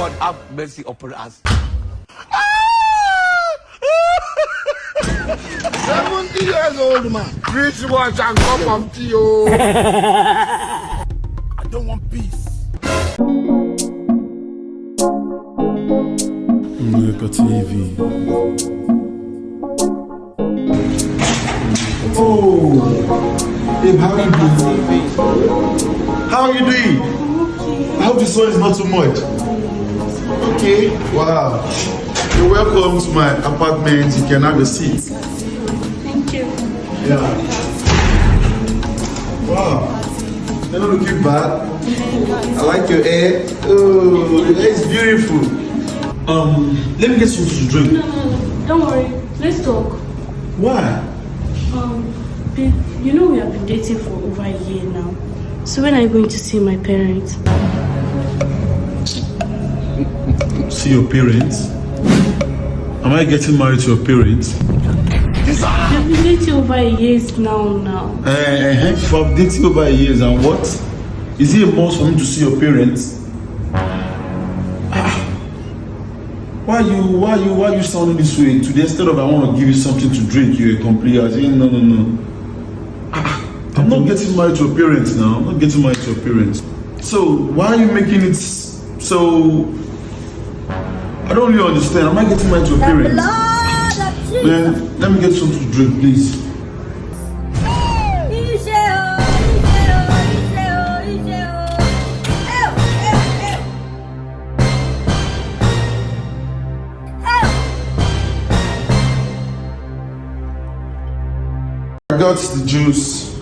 God have mercy upon us. 70 years old man. Rich watch and cup of tea. Oh. I don't want peace. Mleka TV. Oh, Babe, how you doing? How are you doing? I hope the sun is not too much. Okay, wow. You're welcome to my apartment. You can have a seat. Thank you. Yeah. Wow. You're not looking bad. I like your hair. Oh, your hair is beautiful. Let me get something to drink. No, don't worry. Let's talk. Why? Babe, you know we have been dating for over a year now. So when are you going to see my parents? See your parents? Am I getting married to your parents? We've been dating over a year now. If I've dated over a year and what? Is it a must for me to see your parents? Why you sounding this way? Today, instead of I want to give you something to drink, you're a complete. I say no. I'm not getting married to your parents now. I'm not getting married to your parents. So why are you making it so? I don't really understand. Am I getting married to your parents? Man, let me get something to drink, please. I got the juice.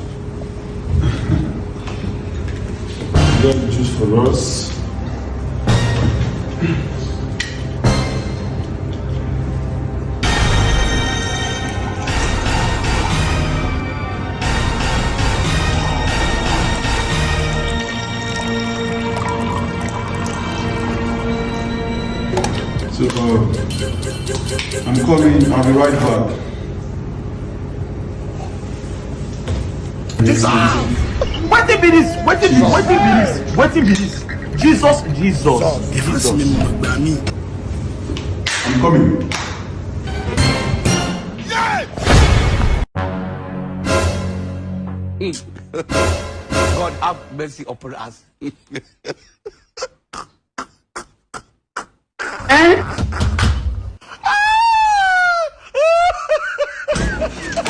I got the juice for us. So, I'm coming. I'll be right back. What be this? Jesus. I'm coming. God have mercy upon us.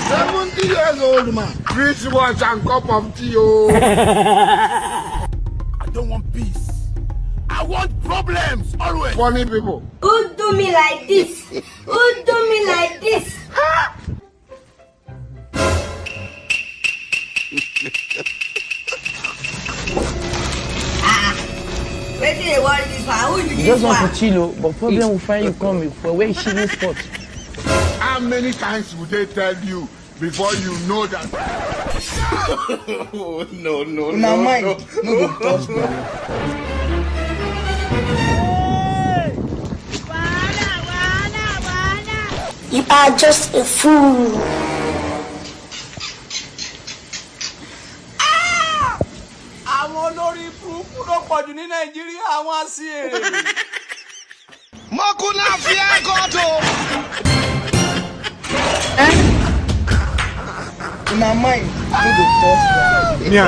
70 years old man. Rich watch and cup of tea. Oh. I don't want peace. I want problems always. Funny people. Who do me like this? Who do me like this? Where did they want this one? Who did You this just want one? to chill, but problem will find you coming for where shooting spot. How many times would they tell you before you know that? No, mind. No go touch me. You are just a fool. Àwọn olórí burúkú ló pọ̀jù ní Nàìjíríà, àwọn aṣèrè. Mokuna fear God. My mind. No go touch me. Nya.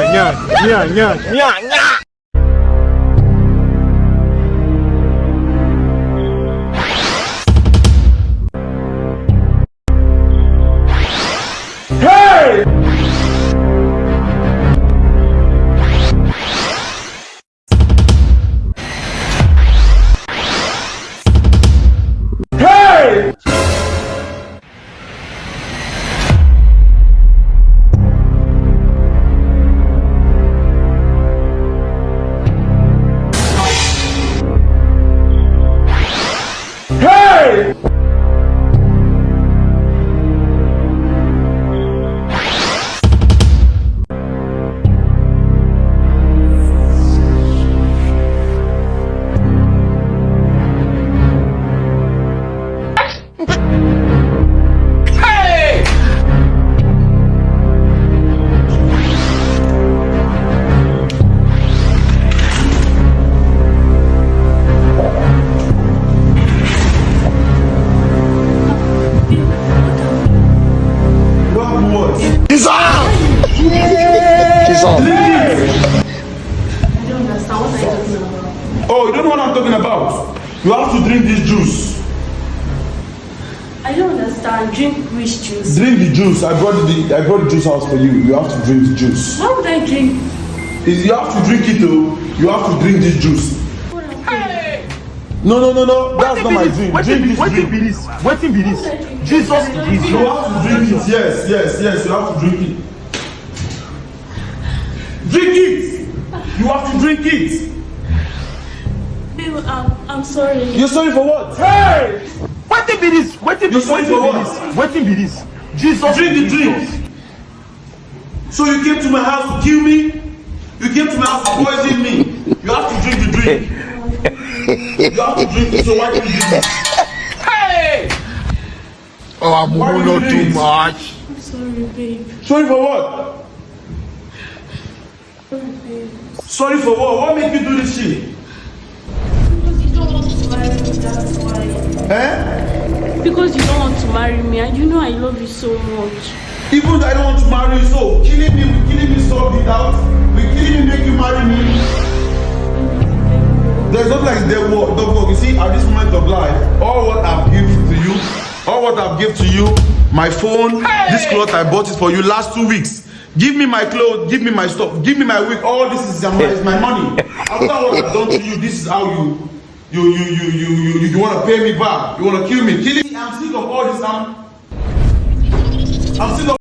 Oh, you don't know what I'm talking about? You have to drink this juice. I don't understand. Drink which juice? Drink the juice. I brought the juice out for you. You have to drink the juice. Why would I drink? You have to drink it though. You have to drink this juice. No. That's not my drink. Drink this drink. Wetin be this? Jesus is You have to drink it. Yes. You have to drink it. Drink it. You have to drink it. Babe, I'm sorry. You're sorry for what? Hey! Wetin be this? Wetin You're sorry for what? Wetin be this? Jesus Drink the drink. So you came to my house to kill me? You came to my house to poison me? You have to drink the drink. You have to drink it, so why don't you drink it? Hey! Oh, I'm Why not do you do too this? much. I'm sorry, babe. Sorry for what? Sorry, babe. Sorry for what? What made you do this shit? Because you don't want to marry me, that's why. Eh? Because you don't want to marry me, and you know I love you so much. Even though I don't want to marry you, so killing me solve it out. Will killing me make you marry me? There's not like there work. You see, at this moment of life, all what I've given to you, my phone, this cloth I bought it for you last 2 weeks. Give me my clothes, give me my stuff, give me my wig. All this is my money. After what I've done to you, this is how you want to pay me back. You want to kill me. I'm sick of all this. I'm sick of